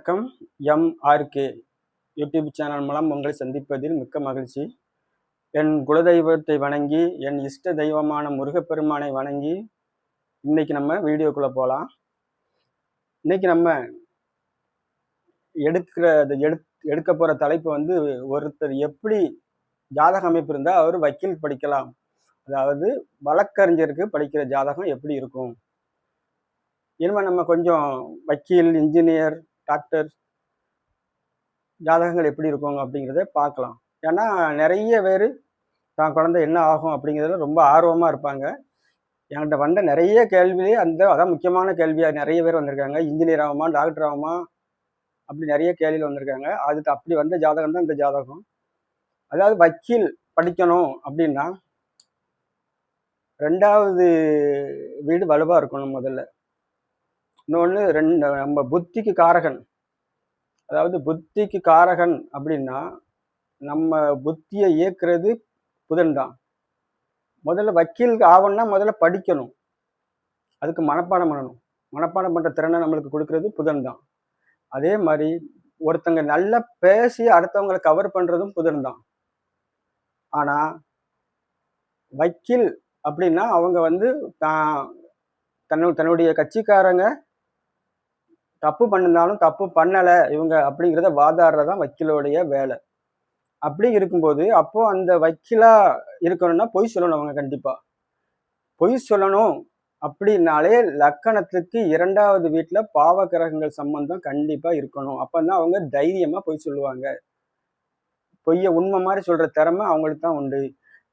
வணக்கம். MRK. YouTube channel மூலம் உங்களை சந்திப்பதில் மிக்க மகிழ்ச்சி. என் குலதெய்வத்தை வணங்கி, என் இஷ்ட தெய்வமான முருகப்பெருமானை வணங்கி, இன்னைக்கு நம்ம வீடியோக்குள்ள போகலாம். இன்னைக்கு நம்ம எடுக்க போற தலைப்பு வந்து, ஒருத்தர் எப்படி ஜாதக அமைப்பு இருந்தால் அவர் வக்கீல் படிக்கலாம், அதாவது வழக்கறிஞருக்கு படிக்கிற ஜாதகம் எப்படி இருக்கும். இனிமேல் நம்ம கொஞ்சம் வக்கீல், இன்ஜினியர், டாக்டர் ஜாதகங்கள் எப்படி இருக்கும் அப்படிங்கிறத பார்க்கலாம். ஏன்னா நிறைய பேர் தான் குழந்தை என்ன ஆகும் அப்படிங்கிறதுல ரொம்ப ஆர்வமாக இருப்பாங்க. என்கிட்ட வந்த நிறைய கேள்வியே அதான் முக்கியமான கேள்வியாக நிறைய பேர் வந்திருக்காங்க. இன்ஜினியர் ஆகுமா, டாக்டர் ஆகுமா, அப்படி நிறைய கேள்வியில் வந்திருக்காங்க. அதுக்கு அப்படி வந்த ஜாதகம் தான் இந்த ஜாதகம். அதாவது வக்கீல் படிக்கணும் அப்படின்னா 2வது வீடு வலுவாக இருக்கணும் முதல்ல. இன்னொன்று நம்ம புத்திக்கு காரகன். அதாவது புத்திக்கு காரகன் அப்படின்னா நம்ம புத்தியை இயக்குறது புதன் தான். முதல்ல வக்கீல் ஆகணும்னா முதல்ல படிக்கணும், அதுக்கு மனப்பாடம் பண்ணணும். மனப்பாடம் பண்ணுற திறனை நம்மளுக்கு கொடுக்கறது புதன் தான். அதே மாதிரி ஒருத்தங்க நல்லா பேசி அடுத்தவங்களை கவர் பண்ணுறதும் புதன் தான். ஆனால் வக்கீல் அப்படின்னா அவங்க வந்து தன்னுடைய கட்சிக்காரங்க தப்பு பண்ணிருந்தாலும் தப்பு பண்ணலை இவங்க அப்படிங்கிறத வாதாடுறதான் வக்கீலோடைய வேலை. அப்படி இருக்கும்போது அப்போ அந்த வக்கீலா இருக்கணும்னா பொய் சொல்லணும். அவங்க கண்டிப்பா பொய் சொல்லணும். அப்படின்னாலே லக்கணத்துக்கு 2வது வீட்டுல பாவ கிரகங்கள் சம்பந்தம் கண்டிப்பா இருக்கணும். அப்பதான் அவங்க தைரியமா பொய் சொல்லுவாங்க. பொய்ய உண்மை மாதிரி சொல்ற திறமை அவங்களுக்கு தான் உண்டு.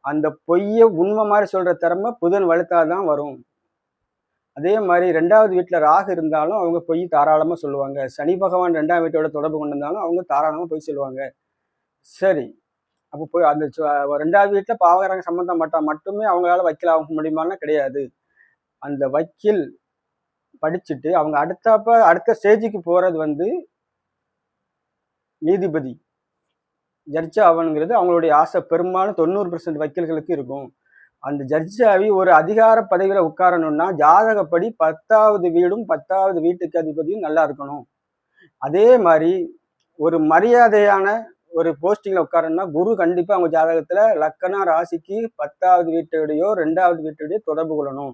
அந்த பொய்ய உண்மை மாதிரி சொல்ற திறமை புதன் வலுத்தாதான் வரும். அதே மாதிரி 2வது வீட்டுல ராகு இருந்தாலும் அவங்க பொய் தாராளமா சொல்லுவாங்க. சனி பகவான் 2ஆம் வீட்டோட தொடர்பு கொண்டிருந்தாலும் அவங்க தாராளமா பொய் சொல்லுவாங்க. சரி, அப்போ போய் அந்த 2வது வீட்டுல பாவகரங்க சம்பந்தம் மட்டுமே அவங்களால வக்கீல் ஆக முடியுமான்னா கிடையாது. அந்த வக்கீல் படிச்சுட்டு அவங்க அடுத்த ஸ்டேஜுக்கு போறது வந்து நீதிபதி, ஜட்ஜ் ஆகணுங்கிறது அவங்களுடைய ஆசை. பெரும்பாலும் 90% வக்கீல்களுக்கு இருக்கும். அந்த ஜட்ஜாவி ஒரு அதிகார பதவியில உட்காரணும்னா ஜாதகப்படி 10வது வீடும் 10வது வீட்டுக்கு அதிபதியும் நல்லா இருக்கணும். அதே மாதிரி ஒரு மரியாதையான ஒரு போஸ்டிங்ல உட்காரணும்னா குரு கண்டிப்பா அவங்க ஜாதகத்துல லக்கண ராசிக்கு 10வது வீட்டுடையோ 2வது வீட்டுடையோ தொடர்பு கொள்ளணும்.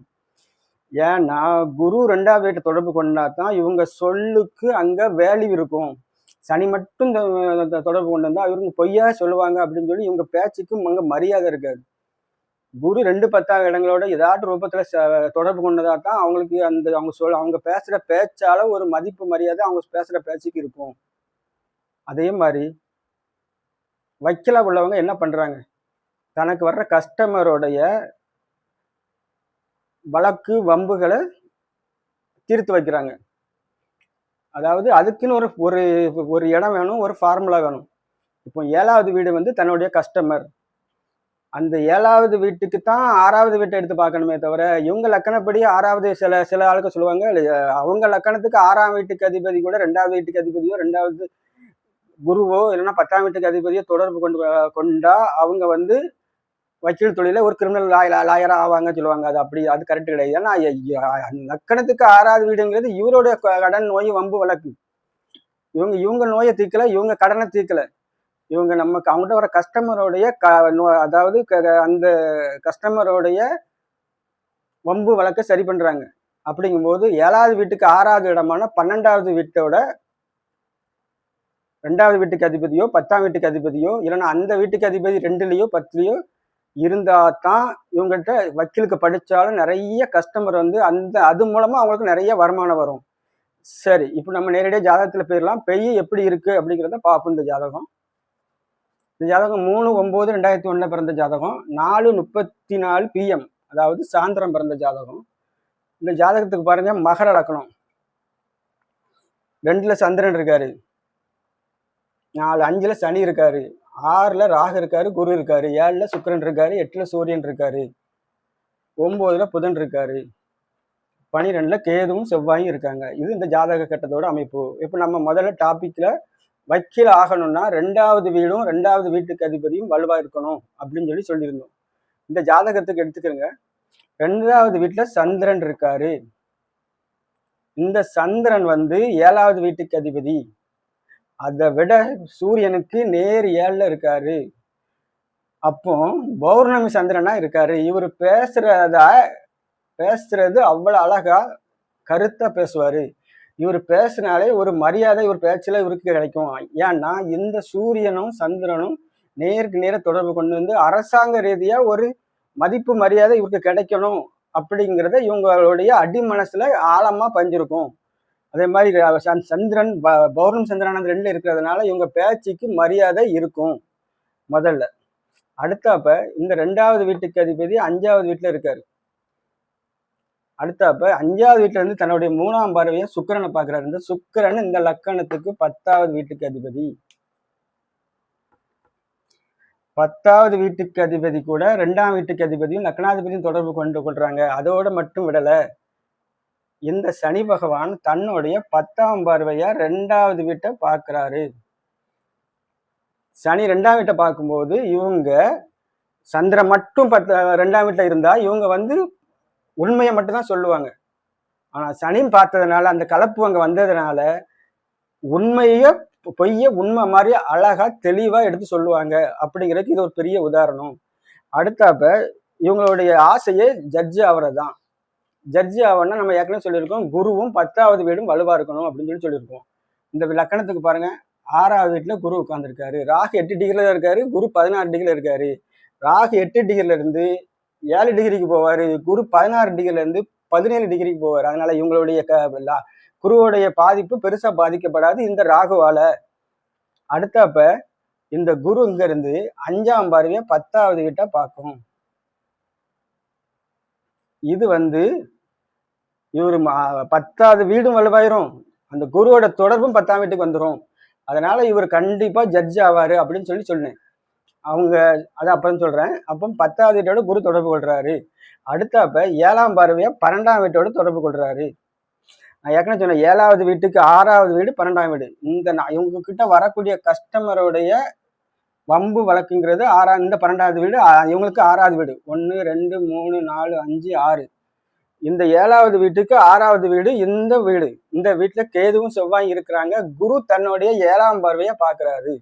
ஏன்னா குரு 2வது வீட்டை தொடர்பு கொண்டா தான் இவங்க சொல்லுக்கு அங்க வேல்யூ இருக்கும். சனி மட்டும் தொடர்பு கொண்டு வந்தா இவங்க பொய்யா சொல்லுவாங்க அப்படின்னு சொல்லி இவங்க பேச்சுக்கும் அங்க மரியாதை இருக்காது. குரு 2 10 இடங்களோட ஏதாட்டு ரூபத்துல தொடர்பு கொண்டதா தான் அவங்களுக்கு அவங்க பேசுற பேச்சால ஒரு மதிப்பு மரியாதை அவங்க பேசுற பேச்சுக்கு இருக்கும். அதே மாதிரி வக்கீலா உள்ளவங்க என்ன பண்றாங்க, தனக்கு வர்ற கஸ்டமருடைய வழக்கு வம்புகளை தீர்த்து வைக்கிறாங்க. அதாவது அதுக்குன்னு ஒரு இடம் வேணும், ஒரு ஃபார்முலா வேணும். இப்போ 7வது வீடு வந்து தன்னுடைய கஸ்டமர். அந்த 7வது வீட்டுக்கு தான் 6வது வீட்டை எடுத்து பார்க்கணுமே தவிர இவங்க லக்கணப்படி 6வது சில ஆளுக்கு சொல்லுவாங்க, அவங்க லக்கணத்துக்கு 6ஆம் வீட்டுக்கு அதிபதி கூட 2வது வீட்டுக்கு அதிபதியோ 2வது குருவோ இல்லைன்னா 10ஆம் வீட்டுக்கு அதிபதியோ தொடர்பு கொண்டா அவங்க வந்து வக்கீல் தொழில ஒரு கிரிமினல் லாயரா ஆவாங்க சொல்லுவாங்க. அது கரெக்ட் கிடையாது. ஏன்னா லக்கணத்துக்கு 6வது வீடுங்கிறது இவருடைய கடன் நோய் வம்பு வழக்கு. இவங்க நோயை தீர்க்கல, இவங்க கடனை தீர்க்கல. இவங்க நமக்கு அவங்ககிட்ட வர கஸ்டமருடைய அதாவது அந்த கஸ்டமருடைய வம்பு வழக்கை சரி பண்றாங்க. அப்படிங்கும்போது 7வது வீட்டுக்கு 6வது இடமான 12வது வீட்டோட 2வது வீட்டுக்கு அதிபதியோ 10ஆம் வீட்டுக்கு அதிபதியோ இல்லைன்னா அந்த வீட்டுக்கு அதிபதி 2லயோ 10லயோ இருந்தா தான் இவங்ககிட்ட வக்கீலுக்கு படிச்சாலும் நிறைய கஸ்டமர் வந்து அது மூலமா அவங்களுக்கு நிறைய வருமானம் வரும். சரி, இப்போ நம்ம நேரடியாக ஜாதகத்துல போயிடலாம். பெய் எப்படி இருக்கு அப்படிங்கிறத பார்ப்போம். இந்த ஜாதகம் 3/9/2001 பிறந்த ஜாதகம். 4:34 PM, அதாவது சாயந்தரம் பிறந்த ஜாதகம். இந்த ஜாதகத்துக்கு பாருங்க, மகர லக்னம், 2ல சந்திரன் இருக்காரு, 4-5ல சனி இருக்காரு, 6ல ராகு இருக்காரு, குரு இருக்காரு, 7ல சுக்கிரன் இருக்காரு, 8ல சூரியன் இருக்காரு, 9ல புதன் இருக்காரு, 12ல கேதுவும் செவ்வாயும் இருக்காங்க. இது இந்த ஜாதக கட்டத்தோட அமைப்பு. இப்போ நம்ம முதல்ல டாபிக்ல வக்கீல் ஆகணும்னா 2வது வீடும் 2வது வீட்டுக்கு அதிபதியும் வலுவா இருக்கணும் அப்படின்னு சொல்லியிருந்தோம். இந்த ஜாதகத்துக்கு எடுத்துக்கிறங்க, 2வது வீட்டுல சந்திரன் இருக்காரு. இந்த சந்திரன் வந்து 7வது வீட்டுக்கு அதிபதி. அதை விட சூரியனுக்கு நேர் 7ல இருக்காரு. அப்போ பௌர்ணமி சந்திரனா இருக்காரு. இவர் பேசுறது அவ்வளவு அழகா கருத்தா பேசுவாரு. இவர் பேசினாலே ஒரு மரியாதை இவர் பேச்சுல இவருக்கு கிடைக்கும். ஏன்னா இந்த சூரியனும் சந்திரனும் நேருக்கு நேர தொடர்பு கொண்டு வந்து அரசாங்க ரீதியா ஒரு மதிப்பு மரியாதை இவருக்கு கிடைக்கணும் அப்படிங்கிறத இவங்களுடைய அடி மனசுல ஆழமா பதிஞ்சிருக்கும். அதே மாதிரி சந்திரன் பௌர்ணமி சந்திரன் 2 இருக்கிறதுனால இவங்க பேச்சுக்கு மரியாதை இருக்கும் முதல்ல. அடுத்தாப்ப இந்த 2வது வீட்டுக்கு அதிபதி 5வது வீட்டுல இருக்காரு. அடுத்தாப்ப 5வது வீட்டுல இருந்து தன்னுடைய 3ஆம் பார்வையை சுக்கிரனை பாக்குறாரு. இந்த சுக்கிரன் இந்த லக்கணத்துக்கு 10வது வீட்டுக்கு அதிபதி. 10வது வீட்டுக்கு அதிபதி கூட 2ஆம் வீட்டுக்கு அதிபதியும் லக்னாதிபதியும் தொடர்பு கொள்றாங்க. அதோட மட்டும் விடல, இந்த சனி பகவான் தன்னுடைய 10ஆம் பார்வையா 2வது வீட்டை பார்க்கிறாரு. சனி 2ஆம் வீட்டை பார்க்கும்போது இவங்க சந்திரன் மட்டும் 2ஆம் வீட்டுல இருந்தா இவங்க உண்மையை மட்டும்தான் சொல்லுவாங்க. ஆனா சனின்னு பார்த்ததுனால அந்த கலப்பு அங்க வந்ததுனால உண்மைய பொய்ய உண்மை மாதிரி அழகா தெளிவா எடுத்து சொல்லுவாங்க. அப்படிங்கிறதுக்கு இது ஒரு பெரிய உதாரணம். அடுத்தாப்ப இவங்களுடைய ஆசையே ஜட்ஜி ஆவறதுதான். ஜட்ஜி ஆவன்னா நம்ம ஏற்கனவே சொல்லியிருக்கோம், குருவும் 10வது வீடும் வலுவா இருக்கணும் அப்படின்னு சொல்லியிருக்கோம். இந்த லக்கணத்துக்கு பாருங்க, 6வது வீட்டுல குரு உட்கார்ந்துருக்காரு. ராகு 8 டிகிரில இருக்காரு, குரு 16 டிகிரில இருக்காரு. ராகு 8 டிகிரில இருந்து 7 டிகிரிக்கு போவாரு, குரு 16 டிகிரில இருந்து 17 டிகிரிக்கு போவாரு. அதனால இவங்களுடைய குருவுடைய பாதிப்பு பெருசா பாதிக்கப்படாது இந்த ராகுவால. அடுத்தாப்ப இந்த குரு இங்க இருந்து 5ஆம் பார்வைய 10வது வீட்டை பார்க்கும். இது இவரு 10வது வீடும் வலுவாயிரும், அந்த குருவோட தொடர்பும் 10ஆம் வீட்டுக்கு வந்துடும். அதனால இவர் கண்டிப்பா ஜட்ஜ் ஆவாரு அப்படின்னு சொன்னேன். அவங்க அதை அப்புறம் சொல்றேன். அப்போ 10வது வீட்டோட குரு தொடர்பு கொள்றாரு. அடுத்தாப்ப 7ஆம் பார்வையா 12ஆம் வீட்டோட தொடர்பு கொள்றாரு. நான் ஏற்கனவே சொன்னேன், 7வது வீட்டுக்கு 6வது வீடு 12ஆம் வீடு. இவங்க கிட்ட வரக்கூடிய கஸ்டமருடைய வம்பு வழக்குங்கிறது இந்த 12வது வீடு இவங்களுக்கு 6வது வீடு. 1 2 3 4 5 6. இந்த 7வது வீட்டுக்கு 6வது வீடு இந்த வீட்டுல கேதுவும் செவ்வாயும் இருக்கிறாங்க. குரு தன்னுடைய 7ஆம் பார்வையா பாக்குறாரு.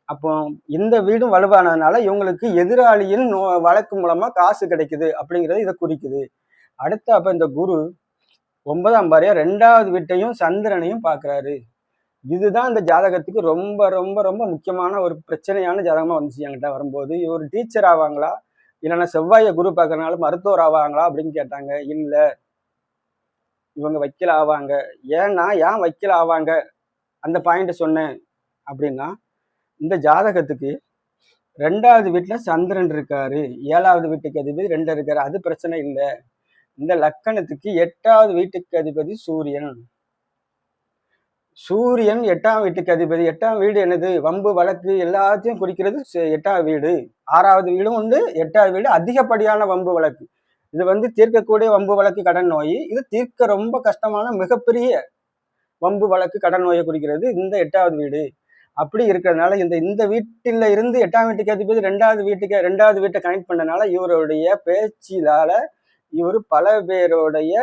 அப்போ இந்த வீடும் வலுவானதுனால இவங்களுக்கு எதிராளியின் வழக்கு மூலமா காசு கிடைக்குது அப்படிங்கிறது இதை குறிக்குது. அப்ப இந்த குரு 9ஆம் பார்வையா 2வது வீட்டையும் சந்திரனையும் பாக்குறாரு. இதுதான் இந்த ஜாதகத்துக்கு ரொம்ப ரொம்ப ரொம்ப முக்கியமான ஒரு பிரச்சனையான ஜாதகமா வந்துச்சு என்கிட்ட வரும்போது. இவர் டீச்சர் ஆவாங்களா, இல்லைன்னா செவ்வாய குரு பார்க்கறதுனால மருத்துவர் ஆவாங்களா அப்படின்னு கேட்டாங்க. இல்ல, இவங்க வக்கீல் ஆவாங்க. ஏன் வக்கீல் ஆவாங்க அந்த பாயிண்ட் சொன்னேன் அப்படின்னா, இந்த ஜாதகத்துக்கு 2வது வீட்டுல சந்திரன் இருக்காரு, 7வது வீட்டுக்கு அதிபதி 2 இருக்காரு, அது பிரச்சனை இல்லை. இந்த லக்கணத்துக்கு 8வது வீட்டுக்கு அதிபதி சூரியன். 8ஆம் வீட்டுக்கு அதிபதி. 8ஆம் வீடு என்னது? வம்பு வழக்கு எல்லாத்தையும் குறிக்கிறது 8வது வீடு. 6வது வீடும் 8வது வீடு அதிகப்படியான வம்பு வழக்கு. இது தீர்க்கக்கூடிய வம்பு வழக்கு கடன் நோய். இது தீர்க்க ரொம்ப கஷ்டமான மிகப்பெரிய வம்பு வழக்கு கடன் நோயை குறிக்கிறது இந்த 8வது வீடு. அப்படி இருக்கிறதுனால இந்த வீட்டில இருந்து 8ஆம் வீட்டுக்கு அதிபதி 2வது வீட்டை கனெக்ட் பண்ணனால இவருடைய பேச்சிலால இவர் பல பேருடைய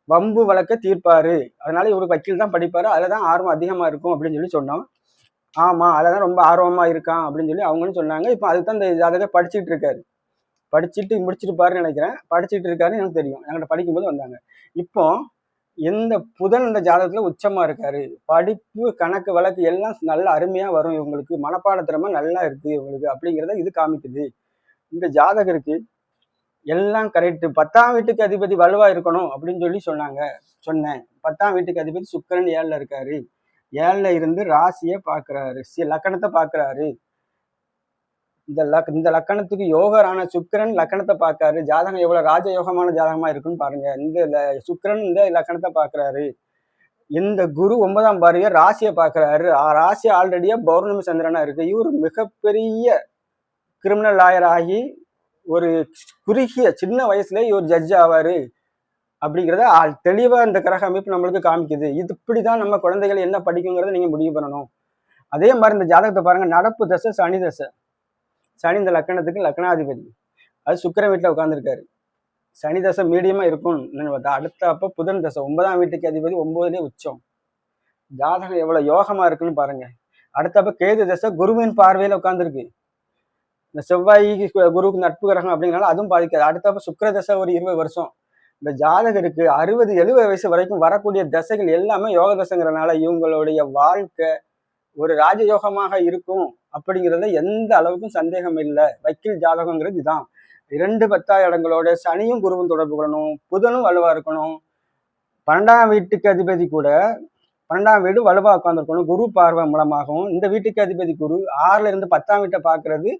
வம்பு வழக்க தீர்ப்பாரு. அதனால இவருக்கு வக்கீல் தான் படிப்பாரு, அதுலதான் ஆர்வம் அதிகமா இருக்கும் அப்படின்னு சொன்னோம். ஆமா, அதுலதான் ரொம்ப ஆர்வமா இருக்கான் அப்படின்னு அவங்களும் சொன்னாங்க. இப்போ அதுதான் இந்த ஜாதகம் படிச்சுட்டு இருக்காரு. படிச்சுட்டு முடிச்சிருப்பாருன்னு நினைக்கிறேன். படிச்சுட்டு இருக்காருன்னு எனக்கு தெரியும், என்கிட்ட படிக்கும்போது வந்தாங்க. இப்போ இந்த புதன் இந்த ஜாதகத்துல உச்சமா இருக்காரு. படிப்பு கணக்கு வழக்கு எல்லாம் நல்ல அருமையா வரும் இவங்களுக்கு. மனப்பாட திறமை நல்லா இருக்கு இவங்களுக்கு அப்படிங்கிறத இது காமிக்குது. இந்த ஜாதகருக்கு எல்லாம் கரெக்ட். 10ஆம் வீட்டுக்கு அதிபதி வலுவா இருக்கணும் அப்படின்னு சொன்னேன். 10ஆம் வீட்டுக்கு அதிபதி சுக்கிரன் 7ல இருக்காரு. 7ல இருந்து ராசியை பாக்குறாரு, லக்கணத்தை பாக்குறாரு. இந்த லக்கணத்துக்கு யோகரான சுக்கிரன் லக்கணத்தை பாக்குறாரு. ஜாதகம் எவ்வளவு ராஜயோகமான ஜாதகமா இருக்குன்னு பாருங்க. இந்த சுக்கிரன் இந்த லக்கணத்தை பாக்குறாரு. இந்த குரு 9ஆம் பார்வையா ராசியை பாக்குறாரு. ராசி ஆல்ரெடியா பௌர்ணமி சந்திரனா இருக்கு. இவரு மிகப்பெரிய கிரிமினல் லாயர் ஆகி ஒரு குறுகிய சின்ன வயசுல இவர் ஜட்ஜ் ஆவாரு அப்படிங்கிறத தெளிவா இந்த கிரக அமைப்பு நம்மளுக்கு காமிக்குது. இது இப்படிதான் நம்ம குழந்தைகள் என்ன படிக்குங்கிறத நீங்க முடிவு பண்ணணும். அதே மாதிரி இந்த ஜாதகத்தை பாருங்க, நடப்பு தசை சனி தசை. சனி இந்த லக்கணத்துக்கு லக்னாதிபதி, அது சுக்கிரன் வீட்டுல உட்கார்ந்துருக்காரு. சனி தசை மீடியமா இருக்கும். அடுத்த புதன் தசை 9ஆம் வீட்டுக்கு அதிபதி 9லயே உச்சம். ஜாதகம் எவ்வளவு யோகமா இருக்குன்னு பாருங்க. அடுத்தப்ப கேது தசை குருவின் பார்வையில உட்கார்ந்துருக்கு. இந்த செவ்வாய்க்கு குருவுக்கு நட்பு கிரகம் அப்படிங்கிறனால அதுவும் பாதிக்காது. அடுத்தப்ப சுக்கிர தசை ஒரு 20 வருஷம். இந்த ஜாதகருக்கு 60, 70 வயசு வரைக்கும் வரக்கூடிய தசைகள் எல்லாமே யோக தசைங்கிறனால இவங்களுடைய வாழ்க்கை ஒரு ராஜயோகமாக இருக்கும் அப்படிங்கிறதுல எந்த அளவுக்கும் சந்தேகம் இல்லை. வக்கீல் ஜாதகங்கிறது இதுதான். 2 10 இடங்களோட சனியும் குருவும் தொடர்பு கொள்ளணும், புதனும் வலுவா இருக்கணும். 12ஆம் வீட்டுக்கு அதிபதி கூட 12ஆம் வீடு வலுவா உட்காந்துருக்கணும் குரு பார்வை மூலமாகவும். இந்த வீட்டுக்கு அதிபதி குரு 6ல இருந்து 10ஆம் வீட்டை பார்க்கறது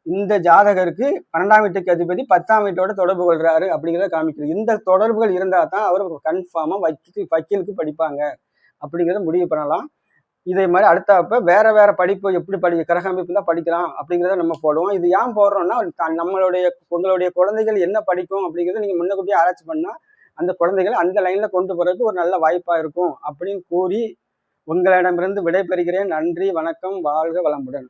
இந்த ஜாதகருக்கு 12ஆம் வீட்டுக்கு அதிபதி 10ஆம் வீட்டோட தொடர்பு கொள்றாரு அப்படிங்கிறத காமிக்கிறது. இந்த தொடர்புகள் இருந்தால் தான் அவர் கன்ஃபார்மா வக்கீலுக்கு படிப்பாங்க அப்படிங்கிறத முடிவு பண்ணலாம். இதே மாதிரி அடுத்தப்ப வேற படிப்பு எப்படி கிரக அமைப்பு தான் படிக்கலாம் அப்படிங்கிறத நம்ம போடுவோம். இது ஏன் போடுறோம்னா உங்களுடைய குழந்தைகள் என்ன படிக்கும் அப்படிங்கிறத நீங்க முன்னக்கூட்டியே ஆராய்ச்சி பண்ணா அந்த குழந்தைகளை அந்த லைன்ல கொண்டு போறதுக்கு ஒரு நல்ல வாய்ப்பா இருக்கும் அப்படின்னு கூறி உங்களிடமிருந்து விடைபெறுகிறேன். நன்றி, வணக்கம், வாழ்க வளமுடன்.